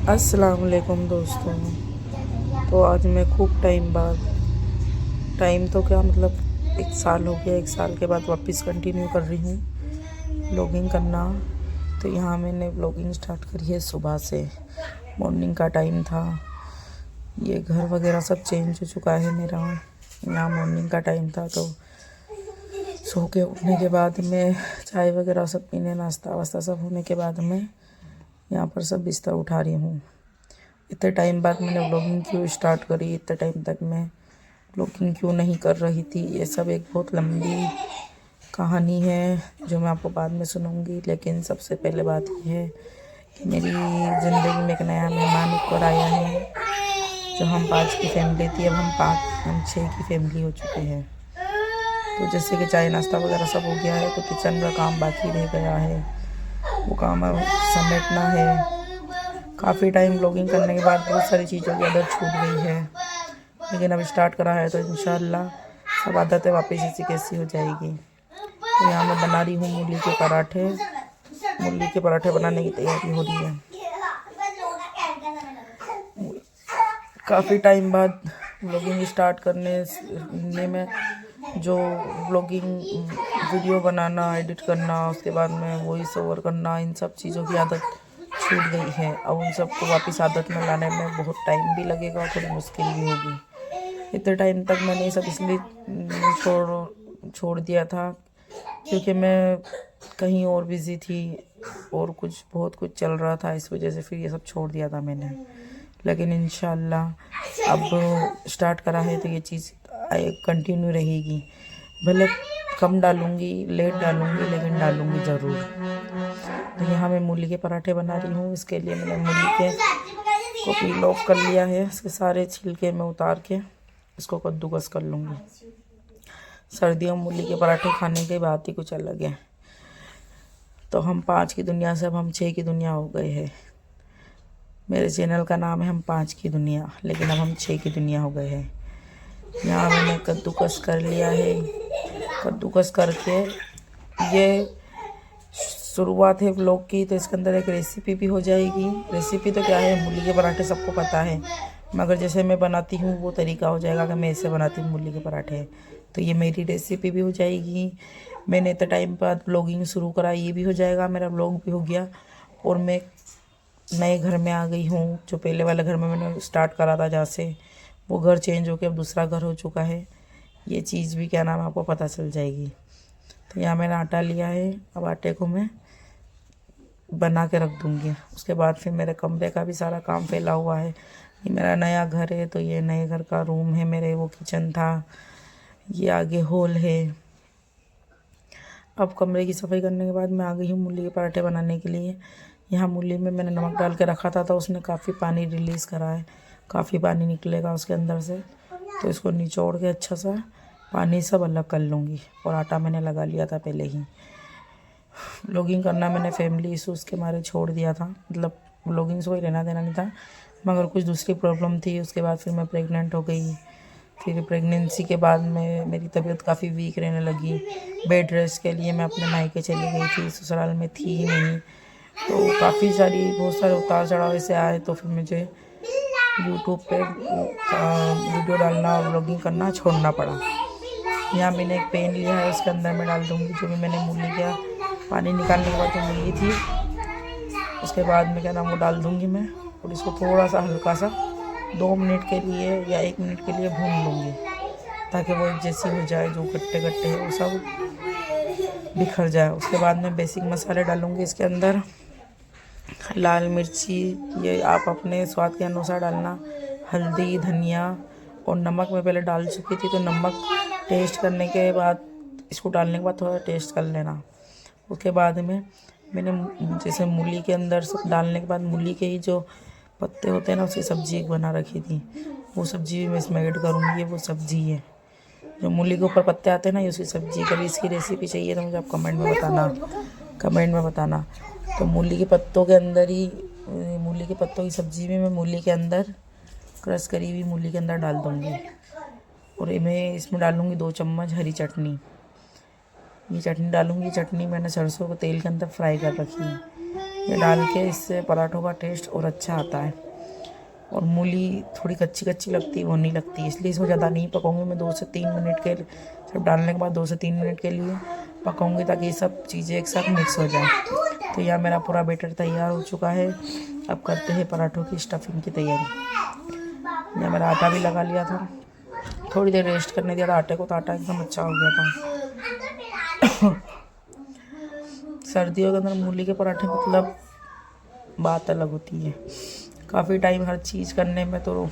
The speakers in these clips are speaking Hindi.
अस्सलाम वालेकुम दोस्तों। तो आज मैं खूब टाइम बाद, टाइम तो क्या मतलब 1 साल हो गया, 1 साल के बाद वापस कंटिन्यू कर रही हूँ व्लॉगिंग करना। तो यहाँ मैंने व्लॉगिंग स्टार्ट करी है सुबह से। मॉर्निंग का टाइम था, ये घर वगैरह सब चेंज हो चुका है मेरा। यहाँ मॉर्निंग का टाइम था तो सो के उठने के बाद में चाय वगैरह सब पीने, नाश्ता वास्ता सब होने के बाद में यहाँ पर सब बिस्तर उठा रही हूँ। इतने टाइम बाद मैंने व्लॉगिंग क्यों स्टार्ट करी, इतने टाइम तक मैं व्लॉगिंग क्यों नहीं कर रही थी, ये सब एक बहुत लंबी कहानी है जो मैं आपको बाद में सुनाऊंगी। लेकिन सबसे पहले बात यह है कि मेरी ज़िंदगी में एक नया मेहमान ऊपर आया है। जो हम 5 की फैमिली थी, अब हम 6 की फैमिली हो चुके हैं। तो जैसे कि चाय नाश्ता वगैरह सब हो गया है, तो किचन का काम बाकी रह गया है, वो काम अब समेटना है। काफ़ी टाइम व्लॉगिंग करने के बाद बहुत सारी चीज़ों की आदत छूट गई है, लेकिन अब स्टार्ट करा है तो इंशाल्लाह सब आदतें वापस ऐसी कैसी हो जाएगी। तो यहाँ मैं बना रही हूँ मूली के पराठे। मूली के पराठे बनाने की तैयारी हो रही है। काफ़ी टाइम बाद व्लॉगिंग स्टार्ट करने में जो व्लॉगिंग वीडियो बनाना, एडिट करना, उसके बाद में वॉइस ओवर करना, इन सब चीज़ों की आदत छूट गई है। अब उन सबको वापस आदत में लाने में बहुत टाइम भी लगेगा और थोड़ी मुश्किल भी होगी। इतने टाइम तक मैंने ये सब इसलिए छोड़ दिया था क्योंकि मैं कहीं और बिज़ी थी और बहुत कुछ चल रहा था, इस वजह से फिर ये सब छोड़ दिया था मैंने। लेकिन इंशाल्लाह अब स्टार्ट करा है तो ये चीज़ कंटिन्यू रहेगी। भले कम डालूँगी, लेट डालूँगी, लेकिन डालूँगी ज़रूर। तो यहाँ मैं मूली के पराठे बना रही हूँ। इसके लिए मैंने मूली के को पील ऑफ कर लिया है। इसके सारे छिलके मैं उतार के इसको कद्दूकस कर लूँगी। सर्दियों में मूली के पराठे खाने की बात ही कुछ अलग है। तो हम 5 की दुनिया से अब हम 6 की दुनिया हो गए हैं। मेरे चैनल का नाम है हम 5 की दुनिया, लेकिन अब हम 6 की दुनिया हो गए हैं। यहाँ मैंने कद्दूकस कर लिया है। कद्दूकस करके ये शुरुआत है व्लॉग की, तो इसके अंदर एक रेसिपी भी हो जाएगी। रेसिपी तो क्या है, मूली के पराठे सबको पता है, मगर जैसे मैं बनाती हूँ वो तरीका हो जाएगा कि मैं ऐसे बनाती हूँ मूली के पराठे। तो ये मेरी रेसिपी भी हो जाएगी। मैंने इतने टाइम बाद व्लॉगिंग शुरू करा, ये भी हो जाएगा, मेरा व्लॉग भी हो गया। और मैं नए घर में आ गई हूँ। जो पहले वाले घर में मैंने स्टार्ट करा था, जहाँ से वो घर चेंज होकर अब दूसरा घर हो चुका है, ये चीज़ भी क्या नाम है आपको पता चल जाएगी। तो यहाँ मैंने आटा लिया है, अब आटे को मैं बना के रख दूँगी। उसके बाद फिर मेरे कमरे का भी सारा काम फैला हुआ है। ये मेरा नया घर है, तो ये नए घर का रूम है मेरे, वो किचन था, ये आगे हॉल है। अब कमरे की सफाई करने के बाद मैं आ गई हूँ मूली के पराठे बनाने के लिए। यहाँ मूली में मैंने नमक डाल के रखा था, तो उसने काफ़ी पानी रिलीज़ करा है, काफ़ी पानी निकलेगा उसके अंदर से। तो इसको निचोड़ के अच्छा सा पानी सब अलग कर लूँगी। और आटा मैंने लगा लिया था पहले ही। व्लॉगिंग करना मैंने फैमिली इशूज़ के मारे छोड़ दिया था, मतलब व्लॉगिंग से कोई लेना देना नहीं था, मगर कुछ दूसरी प्रॉब्लम थी। उसके बाद फिर मैं प्रेग्नेंट हो गई। फिर प्रेगनेंसी के बाद में मेरी तबीयत काफ़ी वीक रहने लगी। बेड रेस्ट के लिए मैं अपने मायके चली गई थी, ससुराल में थी ही नहीं। तो बहुत सारे उतार चढ़ाव ऐसे आए, तो फिर मुझे यूट्यूब पे वीडियो डालना और व्लॉगिंग करना छोड़ना पड़ा। यहाँ मैंने एक पेन लिया है, उसके अंदर मैं डाल दूँगी जो भी मैंने मूली का पानी निकालने के बाद जो मूली थी, उसके बाद में क्या नाम वो डाल दूँगी मैं। और इसको थोड़ा सा हल्का सा 2 मिनट के लिए या 1 मिनट के लिए भून लूँगी, ताकि वो एक जैसी हो जाए, जो गट्टे गट्टे है वो सब बिखर जाए। उसके बाद मैं बेसिक मसाले डालूँगी इसके अंदर। लाल मिर्ची ये आप अपने स्वाद के अनुसार डालना, हल्दी, धनिया और नमक मैं पहले डाल चुकी थी, तो नमक टेस्ट करने के बाद, इसको डालने के बाद थोड़ा टेस्ट कर लेना। उसके बाद में मैंने जैसे मूली के अंदर सब डालने के बाद मूली के ही जो पत्ते होते हैं ना, उसकी सब्ज़ी एक बना रखी थी, वो सब्ज़ी भी मैं इसमें ऐड करूँगी। ये वो सब्ज़ी है जो मूली के ऊपर पत्ते आते हैं ना, ये उसकी सब्ज़ी। कभी इसकी रेसिपी चाहिए तो मुझे आप कमेंट में बताना। तो मूली के पत्तों के अंदर ही, मूली के पत्तों की सब्ज़ी में मैं मूली के अंदर क्रश करी हुई मूली के अंदर डाल दूँगी। और मैं इसमें डालूँगी 2 चम्मच हरी चटनी। ये चटनी डालूँगी। चटनी मैंने सरसों को तेल के अंदर फ्राई कर रखी है। ये डाल के इससे पराठों का टेस्ट और अच्छा आता है। और मूली थोड़ी कच्ची कच्ची लगती है, वो नहीं लगती, इसलिए इसको ज़्यादा नहीं पकाऊंगी मैं। 2 से 3 मिनट के सब डालने के बाद 2 से 3 मिनट के लिए पकाऊंगी ताकि ये सब चीज़ें एक साथ मिक्स हो जाए। तो यह मेरा पूरा बैटर तैयार हो चुका है। अब करते हैं पराठों की स्टफिंग की तैयारी। यह मेरा आटा भी लगा लिया था, थोड़ी देर रेस्ट करने दिया था आटे को, तो आटा एकदम अच्छा हो गया था। सर्दियों के अंदर मूली के पराठे मतलब बात अलग होती है। काफ़ी टाइम हर चीज़ करने में, तो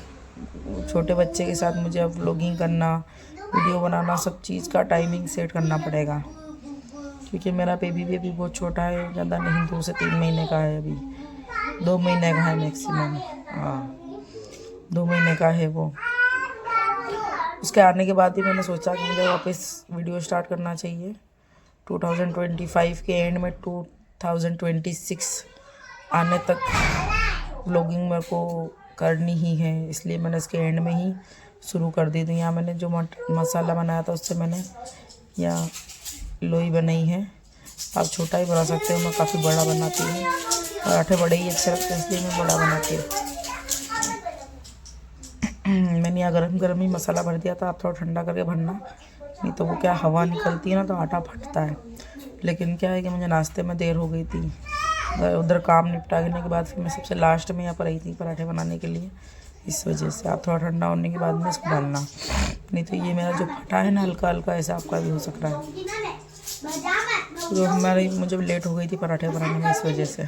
छोटे बच्चे के साथ मुझे अब व्लॉगिंग करना, वीडियो बनाना, सब चीज़ का टाइमिंग सेट करना पड़ेगा, क्योंकि मेरा बेबी भी अभी बहुत छोटा है, ज़्यादा नहीं, 2 से 3 महीने का है, अभी 2 महीने का है मैक्सिमम। हाँ, 2 महीने का है वो। उसके आने के बाद ही मैंने सोचा कि मुझे वापस वीडियो स्टार्ट करना चाहिए। 2025 के एंड में 2026 आने तक व्लॉगिंग मेरे को करनी ही है, इसलिए मैंने इसके एंड में ही शुरू कर दी। तो यहाँ मैंने जो मसाला बनाया था उससे मैंने यहाँ लोई बनाई है। आप छोटा ही बना सकते हो, मैं काफ़ी बड़ा बनाती हूँ, पराठे बड़े ही अच्छे लगते हैं इसलिए मैं बड़ा बनाती हूँ। मैंने यहाँ गरम ही मसाला भर दिया था, आप थोड़ा ठंडा करके भरना, नहीं तो वो क्या हवा निकलती है ना तो आटा फटता है। लेकिन क्या है कि मुझे नाश्ते में देर हो गई थी, उधर काम निपटाने के बाद फिर मैं सबसे लास्ट में यहाँ पर आई थी पराठे बनाने के लिए, इस वजह से। आप थोड़ा ठंडा होने के बाद में इसको डालना, नहीं तो ये मेरा जो फटा है ना हल्का हल्का, ऐसा आपका भी हो सकता है। तो मुझे लेट हो गई थी पराठे बनाने में, इस वजह से।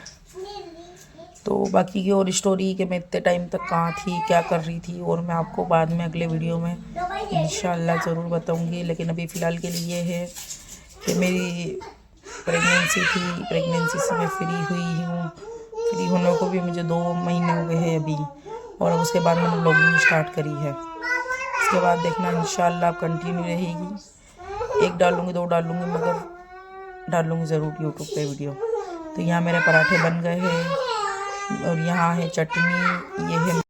तो बाकी की और स्टोरी कि मैं इतने टाइम तक कहाँ थी, क्या कर रही थी, और मैं आपको बाद में अगले वीडियो में इंशाल्लाह ज़रूर बताऊंगी। लेकिन अभी फ़िलहाल के लिए है कि मेरी प्रेगनेंसी थी, प्रेगनेंसी से मैं फ्री हुई हूँ। फ्री होने को भी मुझे 2 महीने हो गए हैं अभी, और उसके बाद मैंने व्लॉगिंग स्टार्ट करी है। उसके बाद देखना इंशाल्लाह कंटिन्यू रहेगी, 1 डालूँगी 2 डालूँगी, मगर डालूँगी ज़रूर यूट्यूब पे वीडियो। तो यहाँ मेरे पराठे बन गए हैं, और यहाँ है चटनी, ये है